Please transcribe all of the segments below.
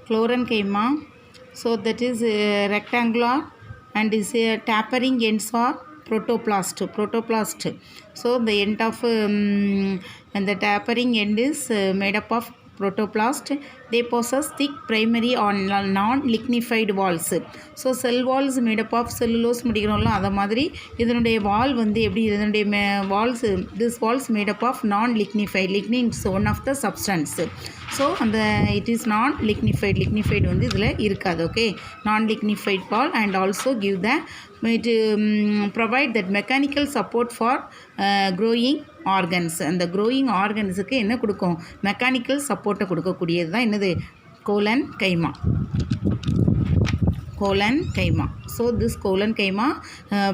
Chlorenchyma. So that is rectangular and is tapering ends are protoplast. So the end of and the tapering end is made up of protoplast. They possess thick primary or non-lignified walls. So cell walls made up of cellulose முடிக்கிறோம்ல அத மாதிரி இதனுடைய வால் வந்து எப்படி இதனுடைய walls, this walls made up of non-lignified. Lignin is one of the substance. So and it is non-lignified வந்து இதில் இருக்காது. Okay, non-lignified wall and also give the it provide that mechanical support for growing organs. அந்த growing organsக்கு என்ன கொடுக்கும்? Mechanical சப்போர்ட்டை கொடுக்கக்கூடியது தான் என்னது? Chlorenchyma. So this Chlorenchyma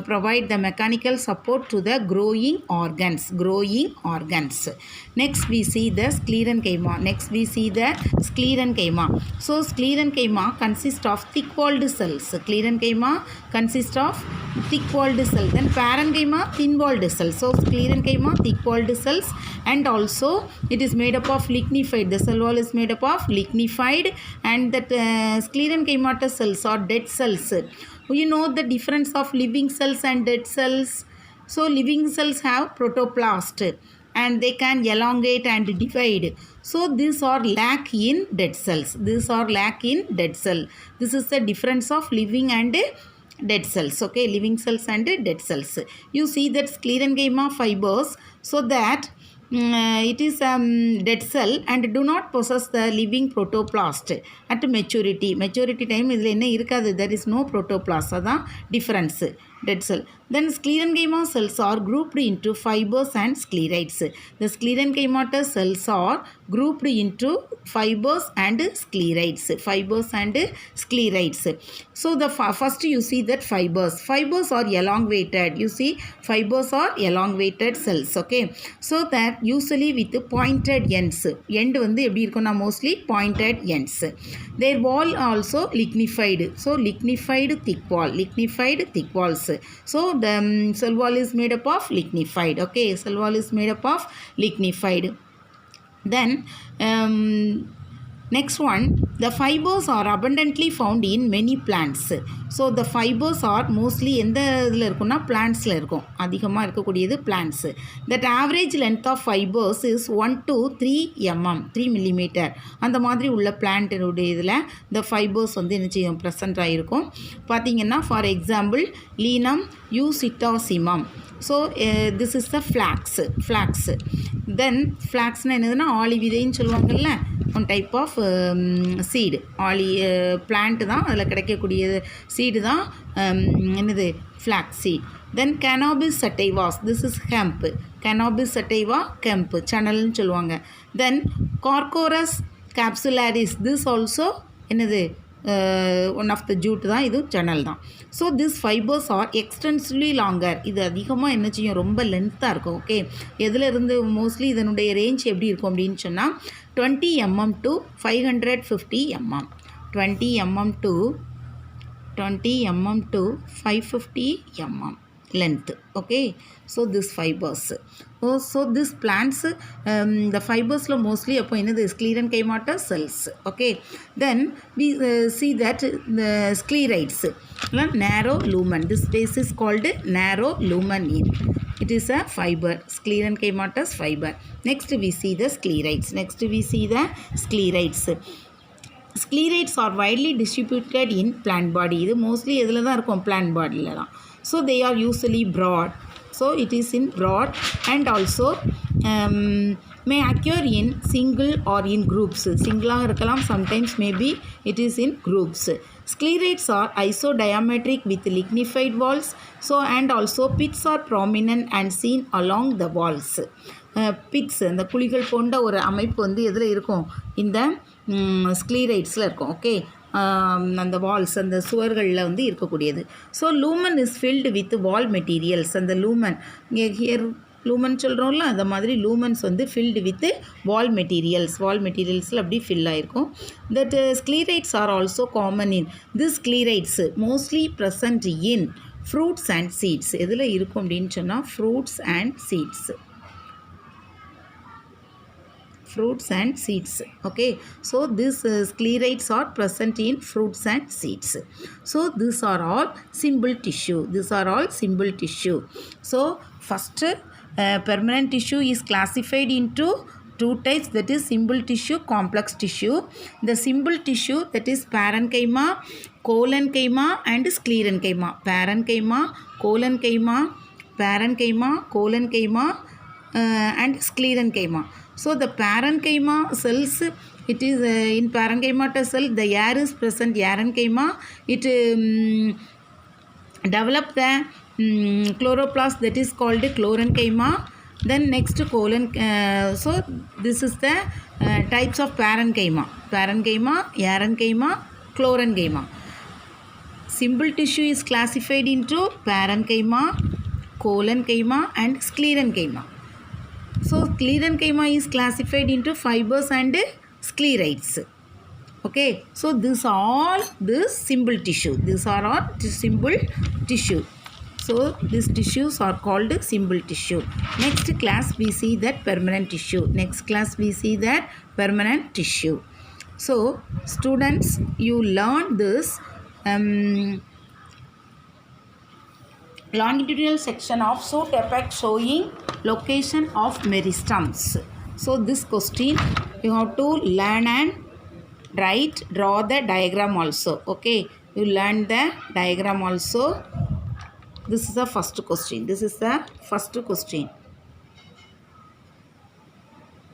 provide the mechanical support to the growing organs. Next we see the Sclerenchyma. So Sclerenchyma consists of thick-walled cells. Sclerenchyma consists of thick-walled cells. Then Parenchyma thin-walled cells. So Sclerenchyma thick-walled cells and also it is made up of lignified. The cell wall is made up of lignified and that Sclerenchymatous cells are dead cells. You know the difference of living cells and dead cells. So living cells have protoplast and they can elongate and divide. So these are lack in dead cells. This is the difference of living and dead cells. Okay, living cells and dead cells. You see that Sclerenchyma fibers, so that it is dead cell and do not possess the living protoplast at maturity time இதில் என்ன இருக்காது? There is no protoplast. அதான் difference. Dead cell. Then Sclerenchyma cells are grouped into fibers and sclerites. The Sclerenchymatous cells are grouped into fibers and sclerites. So the first you see that fibers are elongated. You see fibers are elongated cells. Okay, so that usually with pointed ends. End வந்து எப்படி இருக்கும்னா mostly pointed ends. Their wall also lignified. So lignified thick walls. So the cell wall is made up of lignified. Okay, cell wall is made up of lignified. Then next one, the fibers are abundantly found in many plants. So the fibers are mostly எந்த இதில் இருக்குன்னா பிளான்ட்ஸில் இருக்கும், அதிகமாக இருக்கக்கூடியது plants. That average length of fibers is 1 to 3 mm, 3 millimeter. அந்த மாதிரி உள்ள பிளான்ட்டுடைய இதில் the fibers வந்து என்ன செய்யும்? ப்ரெசன்ட் ஆகிருக்கும். பார்த்திங்கன்னா ஃபார் எக்ஸாம்பிள் லீனம் யூசிட்டாசிமம். So this is the flax. Then flaxனா என்னதுன்னா ஆளி விதைன்னு சொல்லுவாங்கல்ல, ஒன் டைப் ஆஃப் சீடு. ஆளி பிளான்ட்டு தான், அதில் கிடைக்கக்கூடிய சீடு தான் என்னது? Flax seed. Then cannabis sativas, this is hemp. cannabis sativa hemp சணல்னு சொல்லுவாங்க. Then Corchorus capsularis, this also என்னது? ஒன் ஆஃப் த ஜூட் தான், இது சணல் தான். So this fibres are extensively longer. இது அதிகமாக என்ன செய்யும்? ரொம்ப லென்த்தாக இருக்கும். ஓகே, எதில் இருந்து மோஸ்ட்லி இதனுடைய ரேஞ்ச் எப்படி இருக்கும் அப்படின்னு சொன்னால் 20 mm to 550 mm. 20 mm to 550 mm length. Okay, so this fibers. So this plants the fibers lo mostly appo enadhu Sclerenchymatous cells. Okay, then we see that the sclerites, narrow lumen. This space is called narrow lumen. It is a fiber, Sclerenchymatous fiber. Next we see the sclerites. Sclerites are widely distributed in plant body. இது mostly எதில் தான் இருக்கும்? plant bodyல தான். So they are usually broad. So it is in broad and also may occur in single or in groups. Single இருக்கலாம், sometimes maybe it is in groups. Sclerites are isodiametric with lignified walls. So and also pits are prominent and seen along the walls. Pits, இந்த குழிகள் போன்ற ஒரு அமைப்பு வந்து எதில் இருக்கும்? இந்த ஸ்க்ளீரைட்ஸில் இருக்கும். ஓகே, அந்த வால்ஸ், அந்த சுவர்களில் வந்து இருக்கக்கூடியது. So lumen is filled with wall materials. அந்த லூமன் ஹியர் லூமன் சொல்கிறோம்ல, அந்த மாதிரி லூமன்ஸ் வந்து ஃபில்டு வித் வால் மெட்டீரியல்ஸில் அப்படி ஃபில் ஆகிருக்கும். That sclereids are also common in this sclereids mostly present in fruits and seeds. எதில் இருக்கும் அப்படின்னு சொன்னால் fruits and seeds. fruits and seeds. Okay, so these sclerites are present in fruits and seeds. So these are all simple tissue. These are all simple tissue. So first permanent tissue is classified into two types, that is simple tissue, complex tissue. The simple tissue, that is parenchyma, collenchyma and sclerenchyma. Parenchyma, collenchyma, and sclerenchyma. So the parenchyma cells, it is in parenchyma cell the air is present, arenchyma, it develop the chloroplast, that is called chlorenchyma. Then next colon, so this is the types of parenchyma, arenchyma, chlorenchyma. Simple tissue is classified into parenchyma, collenchyma and sclerenchyma. So sclerenchyma is classified into fibers and sclerites. Okay, so these are all this simple tissue. These are all simple tissue. So these tissues are called simple tissue. Next class we see that permanent tissue. So students, you learn this longitudinal section of shoot effect showing location of meristems. So this question you have to learn and draw the diagram also. Okay, you learn the diagram also. This is the first question.